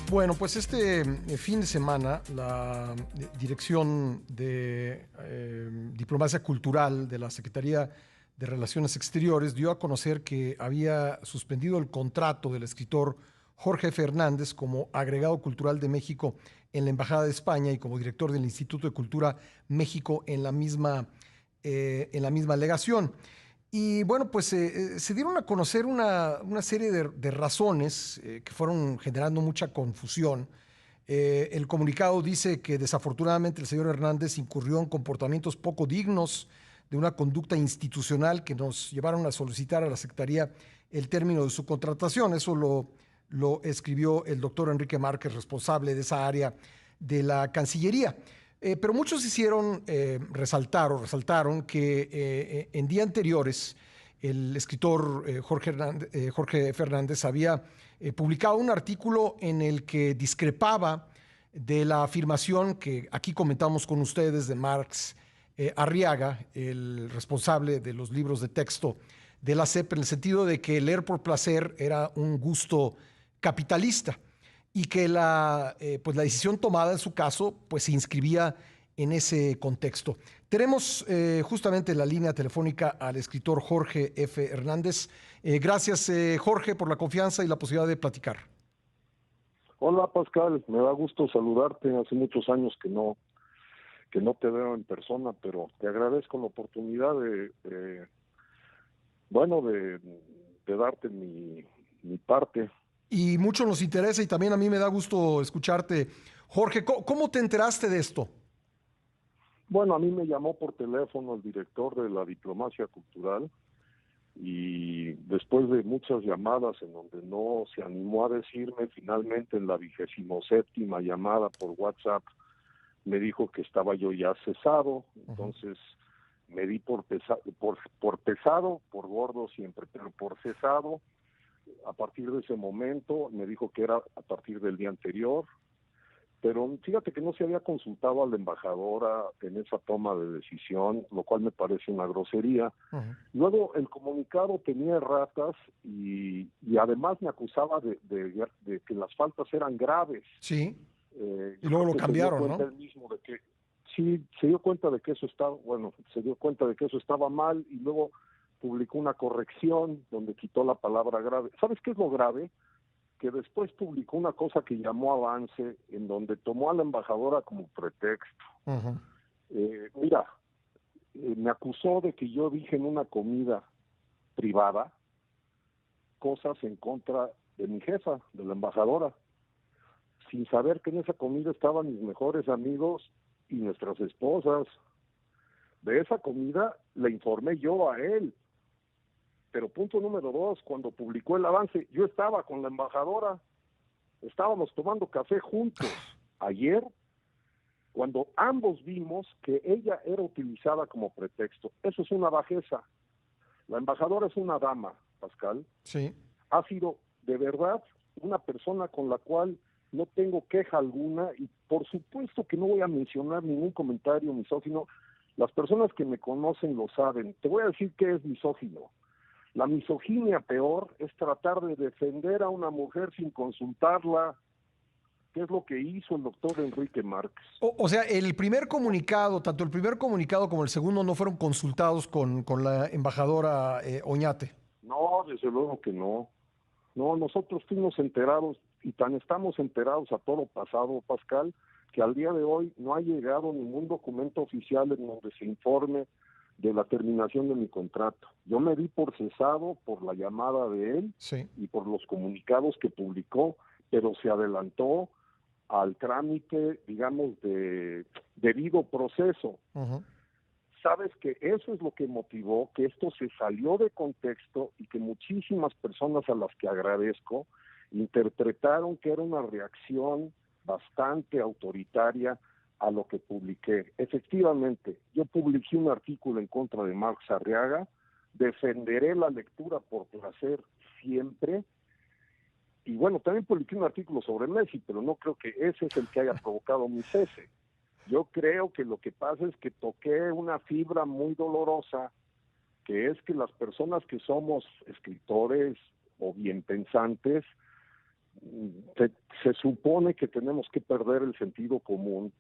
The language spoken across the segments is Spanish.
Bueno, pues este fin de semana la Dirección de Diplomacia Cultural de la Secretaría de Relaciones Exteriores dio a conocer que había suspendido el contrato del escritor Jorge Fernández como agregado cultural de México en la Embajada de España y como director del Instituto de Cultura México en la misma legación. Y bueno, pues se dieron a conocer una serie de razones que fueron generando mucha confusión. El comunicado dice que desafortunadamente el señor Hernández incurrió en comportamientos poco dignos de una conducta institucional que nos llevaron a solicitar a la Secretaría el término de su contratación. Eso lo escribió el doctor Enrique Márquez, responsable de esa área de la Cancillería. Pero muchos hicieron resaltar o resaltaron que en días anteriores el escritor Jorge Fernández había publicado un artículo en el que discrepaba de la afirmación que aquí comentamos con ustedes de Marx Arriaga, el responsable de los libros de texto de la CEP, en el sentido de que leer por placer era un gusto capitalista y que pues la decisión tomada en su caso pues se inscribía en ese contexto. Tenemos justamente en la línea telefónica al escritor Jorge F. Hernández. Gracias, Jorge, por la confianza y la posibilidad de platicar. Hola, Pascal, me da gusto saludarte. Hace muchos años que no te veo en persona, pero te agradezco la oportunidad de darte mi parte. Y mucho nos interesa y también a mí me da gusto escucharte. Jorge, ¿cómo te enteraste de esto? Bueno, a mí me llamó por teléfono el director de la Diplomacia Cultural y después de muchas llamadas en donde no se animó a decirme, finalmente en la 27ª llamada por WhatsApp me dijo que estaba yo ya cesado. Entonces me di por pesado, por gordo siempre, pero por cesado. A partir de ese momento me dijo que era a partir del día anterior, pero fíjate que no se había consultado a la embajadora en esa toma de decisión, lo cual me parece una grosería. Luego el comunicado tenía erratas y además me acusaba de que las faltas eran graves. Sí, y luego lo cambiaron, ¿no? Él mismo de que sí, se dio cuenta de que eso estaba mal y luego publicó una corrección donde quitó la palabra grave. ¿Sabes qué es lo grave? Que después publicó una cosa que llamó avance, en donde tomó a la embajadora como pretexto. Me acusó de que yo dije en una comida privada cosas en contra de mi jefa, de la embajadora, sin saber que en esa comida estaban mis mejores amigos y nuestras esposas. De esa comida le informé yo a él. Pero punto número 2, cuando publicó el avance, yo estaba con la embajadora, estábamos tomando café juntos ayer, cuando ambos vimos que ella era utilizada como pretexto. Eso es una bajeza. La embajadora es una dama, Pascal. Sí. Ha sido de verdad una persona con la cual no tengo queja alguna y por supuesto que no voy a mencionar ningún comentario misógino. Las personas que me conocen lo saben. Te voy a decir qué es misógino. La misoginia peor es tratar de defender a una mujer sin consultarla, que es lo que hizo el doctor Enrique Márquez. O sea, el primer comunicado, tanto el primer comunicado como el segundo, no fueron consultados con la embajadora Oñate. No, desde luego que no. No, nosotros fuimos enterados y tan estamos enterados a todo pasado, Pascal, que al día de hoy no ha llegado ningún documento oficial en donde se informe de la terminación de mi contrato. Yo me di por cesado por la llamada de él y por los comunicados que publicó, pero se adelantó al trámite, digamos, de debido proceso. Sabes que eso es lo que motivó que esto se salió de contexto y que muchísimas personas a las que agradezco interpretaron que era una reacción bastante autoritaria a lo que publiqué. Efectivamente, yo publiqué un artículo en contra de Marx Arriaga, defenderé la lectura por placer siempre, y bueno, también publiqué un artículo sobre Messi, pero no creo que ese es el que haya provocado mi cese. Yo creo que lo que pasa es que toqué una fibra muy dolorosa, que es que las personas que somos escritores o bien pensantes, se, se supone que tenemos que perder el sentido común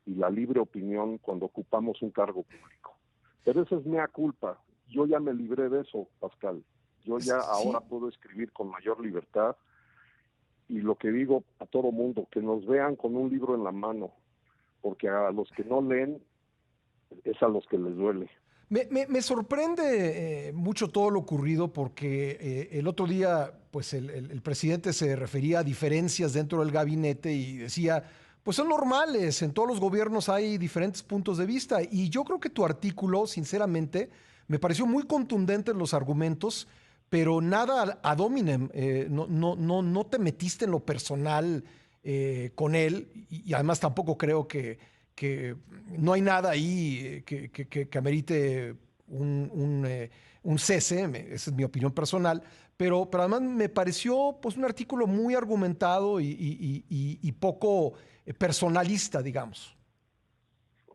y la libre opinión cuando ocupamos un cargo público. Pero esa es mea culpa. Yo ya me libré de eso, Pascal. Yo ya ahora puedo escribir con mayor libertad, y lo que digo a todo mundo, que nos vean con un libro en la mano, porque a los que no leen es a los que les duele. Me sorprende mucho todo lo ocurrido porque el otro día, pues el presidente se refería a diferencias dentro del gabinete y decía, pues son normales, en todos los gobiernos hay diferentes puntos de vista. Y yo creo que tu artículo, sinceramente, me pareció muy contundente en los argumentos, pero nada ad hominem. No te metiste en lo personal con él y además tampoco creo que no hay nada ahí que amerite un cese, esa es mi opinión personal, pero además me pareció pues, un artículo muy argumentado y poco personalista, digamos.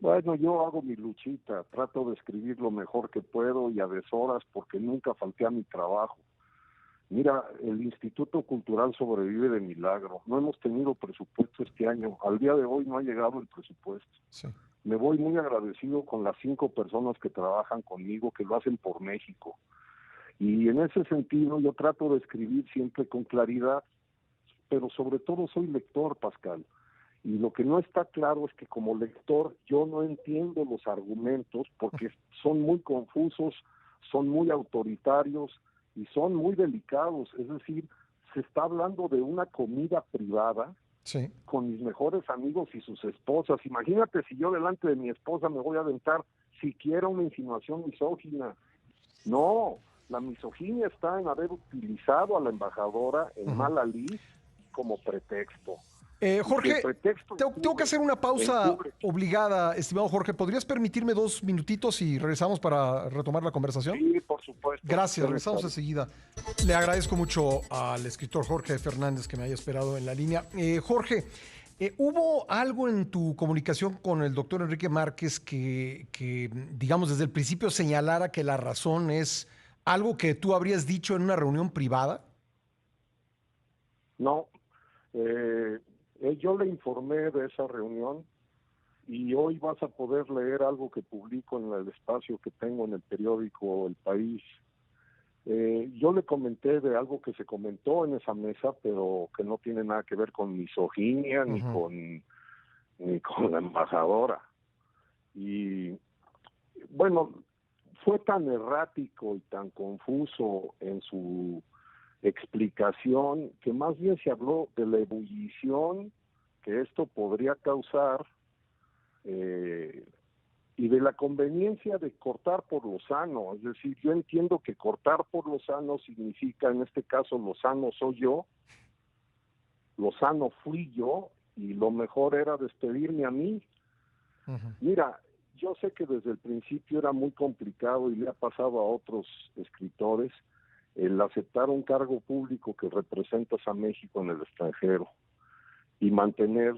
Bueno, yo hago mi luchita, trato de escribir lo mejor que puedo y a deshoras porque nunca falté a mi trabajo. Mira, el Instituto Cultural sobrevive de milagro. No hemos tenido presupuesto este año. Al día de hoy no ha llegado el presupuesto. Sí. Me voy muy agradecido con las 5 personas que trabajan conmigo, que lo hacen por México. Y en ese sentido yo trato de escribir siempre con claridad, pero sobre todo soy lector, Pascal. Y lo que no está claro es que como lector yo no entiendo los argumentos porque son muy confusos, son muy autoritarios y son muy delicados. Es decir, se está hablando de una comida privada Sí. con mis mejores amigos y sus esposas. Imagínate si yo delante de mi esposa me voy a aventar siquiera una insinuación misógina. No, la misoginia está en haber utilizado a la embajadora en mala lid como pretexto. Jorge, tengo que hacer una pausa encubre. obligada, estimado Jorge. ¿Podrías permitirme 2 minutitos y regresamos para retomar la conversación? Sí, por supuesto. Gracias, regresamos enseguida. Le agradezco mucho al escritor Jorge Fernández que me haya esperado en la línea. Jorge, ¿hubo algo en tu comunicación con el doctor Enrique Márquez que, digamos, desde el principio señalara que la razón es algo que tú habrías dicho en una reunión privada? No, yo le informé de esa reunión y hoy vas a poder leer algo que publico en el espacio que tengo en el periódico El País. Yo le comenté de algo que se comentó en esa mesa, pero que no tiene nada que ver con misoginia ni con la embajadora. Y bueno, fue tan errático y tan confuso en su explicación que más bien se habló de la ebullición que esto podría causar y de la conveniencia de cortar por lo sano. Es decir, yo entiendo que cortar por lo sano significa, en este caso, lo sano soy yo, lo sano fui yo, y lo mejor era despedirme a mí. Mira, yo sé que desde el principio era muy complicado y le ha pasado a otros escritores el aceptar un cargo público que representas a México en el extranjero y mantener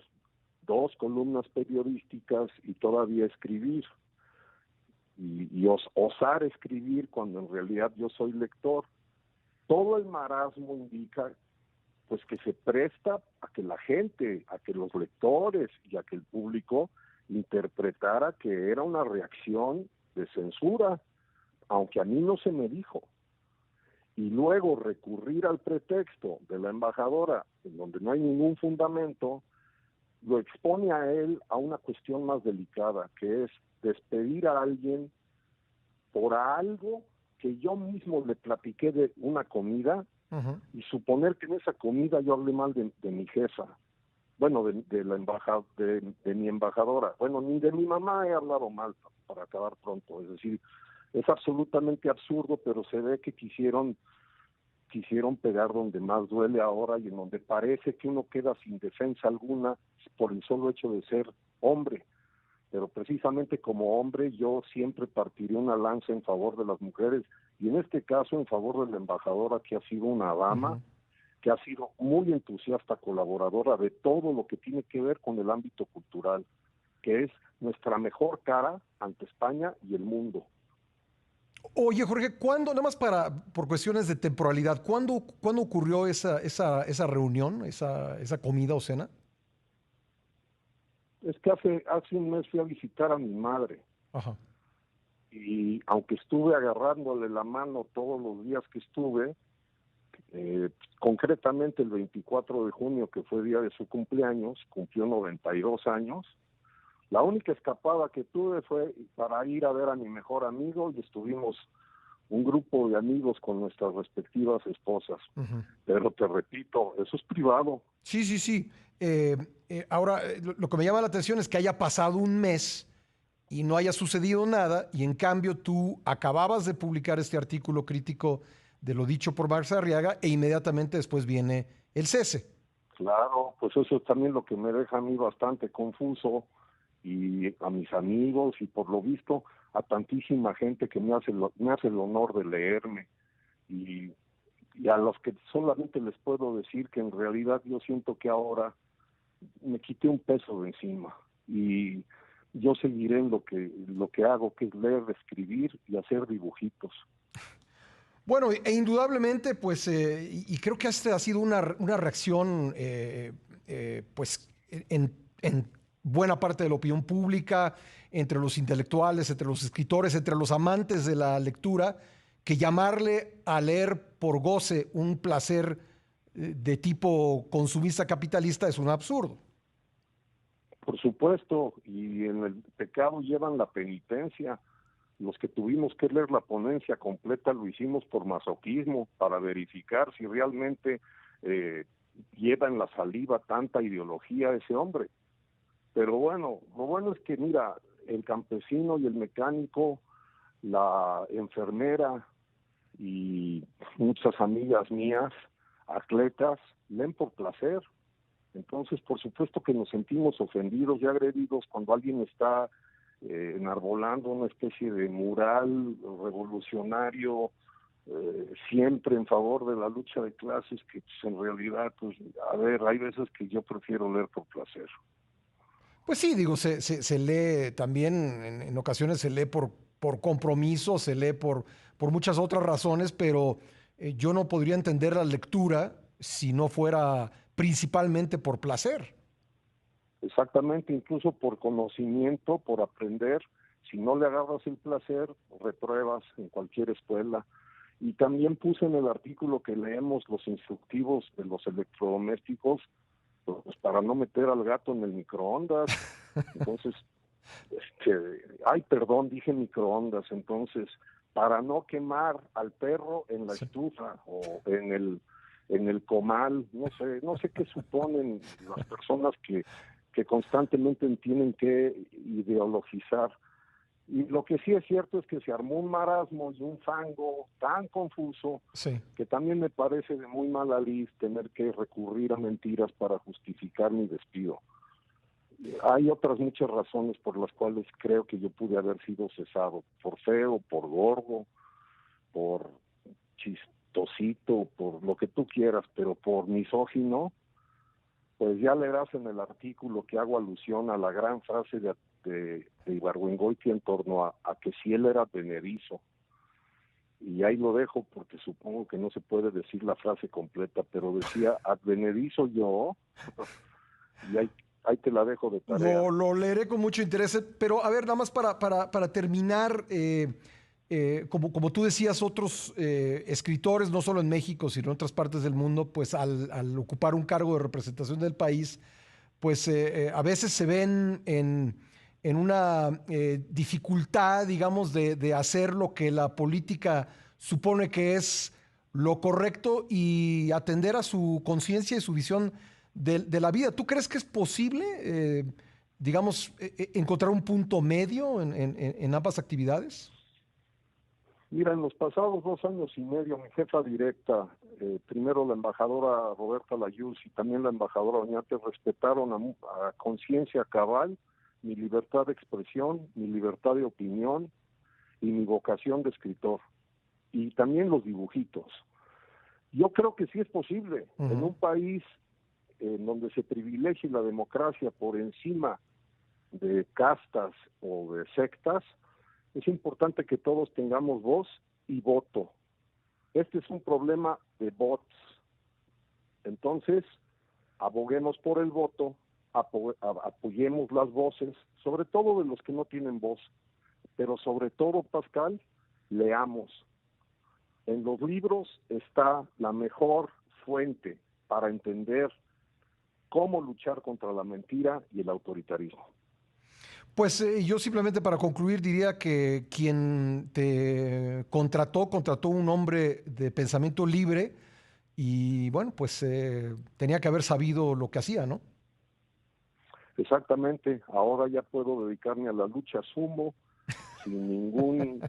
2 columnas periodísticas y todavía escribir y osar escribir cuando en realidad yo soy lector. Todo el marasmo indica pues que se presta a que la gente, a que los lectores y a que el público interpretara que era una reacción de censura, aunque a mí no se me dijo. Y luego recurrir al pretexto de la embajadora, en donde no hay ningún fundamento, lo expone a él a una cuestión más delicada, que es despedir a alguien por algo que yo mismo le platiqué de una comida y suponer que en esa comida yo hablé mal de mi jefa, bueno, de la embajada, de mi embajadora. Bueno, ni de mi mamá he hablado mal, para acabar pronto. Es decir, es absolutamente absurdo, pero se ve que quisieron pegar donde más duele ahora y en donde parece que uno queda sin defensa alguna por el solo hecho de ser hombre. Pero precisamente como hombre yo siempre partiré una lanza en favor de las mujeres y en este caso en favor de la embajadora, que ha sido una dama, que ha sido muy entusiasta, colaboradora de todo lo que tiene que ver con el ámbito cultural, que es nuestra mejor cara ante España y el mundo. Oye, Jorge, ¿cuándo, nada más por cuestiones de temporalidad, cuándo ocurrió esa reunión, esa comida o cena? Es que hace un mes fui a visitar a mi madre Ajá. y aunque estuve agarrándole la mano todos los días que estuve, concretamente el 24 de junio, que fue día de su cumpleaños, cumplió 92 años. La única escapada que tuve fue para ir a ver a mi mejor amigo y estuvimos un grupo de amigos con nuestras respectivas esposas. Ujú. Pero te repito, eso es privado. Sí, sí, sí. Ahora, lo que me llama la atención es que haya pasado un mes y no haya sucedido nada, y en cambio tú acababas de publicar este artículo crítico de lo dicho por Marx Arriaga e inmediatamente después viene el cese. Claro, pues eso es también lo que me deja a mí bastante confuso y a mis amigos y por lo visto a tantísima gente que me hace el honor de leerme y, y a los que solamente les puedo decir que en realidad yo siento que ahora me quité un peso de encima y yo seguiré en lo que hago, que es leer, escribir y hacer dibujitos. Bueno, e indudablemente, pues, y creo que esta ha sido una reacción, pues, en buena parte de la opinión pública, entre los intelectuales, entre los escritores, entre los amantes de la lectura, que llamarle a leer por goce un placer de tipo consumista capitalista es un absurdo. Por supuesto, y en el pecado llevan la penitencia. Los que tuvimos que leer la ponencia completa lo hicimos por masoquismo, para verificar si realmente eh, lleva en la saliva tanta ideología ese hombre. Pero bueno, lo bueno es que mira, el campesino y el mecánico, la enfermera y muchas amigas mías, atletas, leen por placer. Entonces, por supuesto que nos sentimos ofendidos y agredidos cuando alguien está enarbolando una especie de mural revolucionario, siempre en favor de la lucha de clases, que pues, en realidad, pues, a ver, hay veces que yo prefiero leer por placer. Pues sí, digo, se lee también, en ocasiones se lee por compromiso, se lee por muchas otras razones, pero yo no podría entender la lectura si no fuera principalmente por placer. Exactamente, incluso por conocimiento, por aprender. Si no le agarras el placer, repruebas en cualquier escuela. Y también puse en el artículo que leemos los instructivos de los electrodomésticos, pues para no meter al gato en el microondas. Entonces, ay, perdón, dije microondas. Entonces, para no quemar al perro en la Sí. estufa o en el comal, no sé qué suponen las personas que constantemente tienen que ideologizar. Y lo que sí es cierto es que se armó un marasmo y un fango tan confuso Sí. que también me parece de muy mala lid tener que recurrir a mentiras para justificar mi despido. Hay otras muchas razones por las cuales creo que yo pude haber sido cesado, por feo, por gordo, por chistosito, por lo que tú quieras, pero por misógino, pues ya leerás en el artículo que hago alusión a la gran frase de Ibargüengoitia en torno a que si él era advenedizo. Y ahí lo dejo porque supongo que no se puede decir la frase completa, pero decía advenedizo yo, y ahí te la dejo de tarea. Lo leeré con mucho interés, pero a ver, nada más para terminar, como tú decías, otros escritores, no solo en México, sino en otras partes del mundo, pues al ocupar un cargo de representación del país, pues a veces se ven en una dificultad, digamos, de hacer lo que la política supone que es lo correcto y atender a su conciencia y su visión de la vida. ¿Tú crees que es posible, digamos, encontrar un punto medio en ambas actividades? Mira, en los pasados 2 años y medio, mi jefa directa, primero la embajadora Roberta Layuz y también la embajadora Oñate, respetaron a conciencia cabal mi libertad de expresión, mi libertad de opinión y mi vocación de escritor. Y también los dibujitos. Yo creo que sí es posible. En Ujú. un país en donde se privilegie la democracia por encima de castas o de sectas, Es importante que todos tengamos voz y voto. Este es un problema de bots. Entonces, aboguemos por el voto, apoyemos las voces, sobre todo de los que no tienen voz, pero sobre todo, Pascal, leamos. En los libros está la mejor fuente para entender cómo luchar contra la mentira y el autoritarismo. Pues yo simplemente para concluir diría que quien te contrató un hombre de pensamiento libre y bueno, pues tenía que haber sabido lo que hacía, ¿no? Exactamente, ahora ya puedo dedicarme a la lucha sumo sin ninguna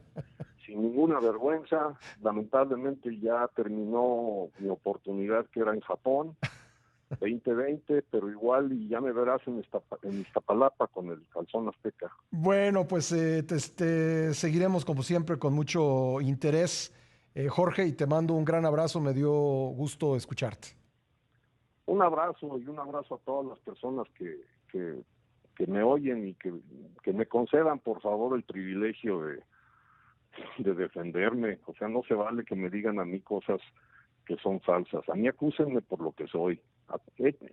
vergüenza. Lamentablemente ya terminó mi oportunidad, que era en Japón, 2020, pero igual y ya me verás en Iztapalapa con el calzón azteca. Bueno, pues te seguiremos como siempre con mucho interés, Jorge, y te mando un gran abrazo, me dio gusto escucharte. Un abrazo y un abrazo a todas las personas que me oyen y que me concedan, por favor, el privilegio de defenderme. O sea, no se vale que me digan a mí cosas que son falsas. A mí acúsenme por lo que soy.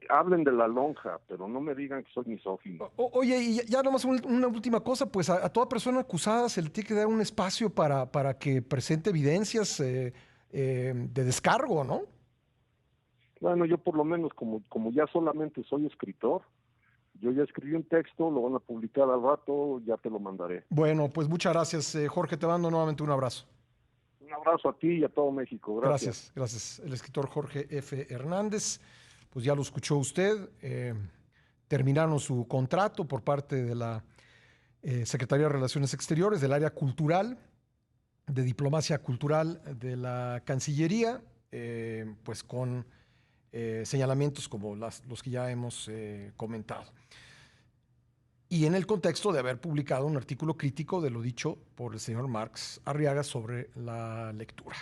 Hablen de la lonja, pero no me digan que soy misógino. Oye, y ya nomás una última cosa, pues a toda persona acusada se le tiene que dar un espacio para que presente evidencias de descargo, ¿no? Bueno, yo por lo menos, como ya solamente soy escritor, yo ya escribí un texto, lo van a publicar al rato, ya te lo mandaré. Bueno, pues muchas gracias, Jorge, te mando nuevamente un abrazo. Un abrazo a ti y a todo México. Gracias. Gracias, gracias. El escritor Jorge F. Hernández, pues ya lo escuchó usted, terminaron su contrato por parte de la Secretaría de Relaciones Exteriores, del área cultural, de diplomacia cultural de la Cancillería, pues con señalamientos como los que ya hemos comentado. Y en el contexto de haber publicado un artículo crítico de lo dicho por el señor Marx Arriaga sobre la lectura.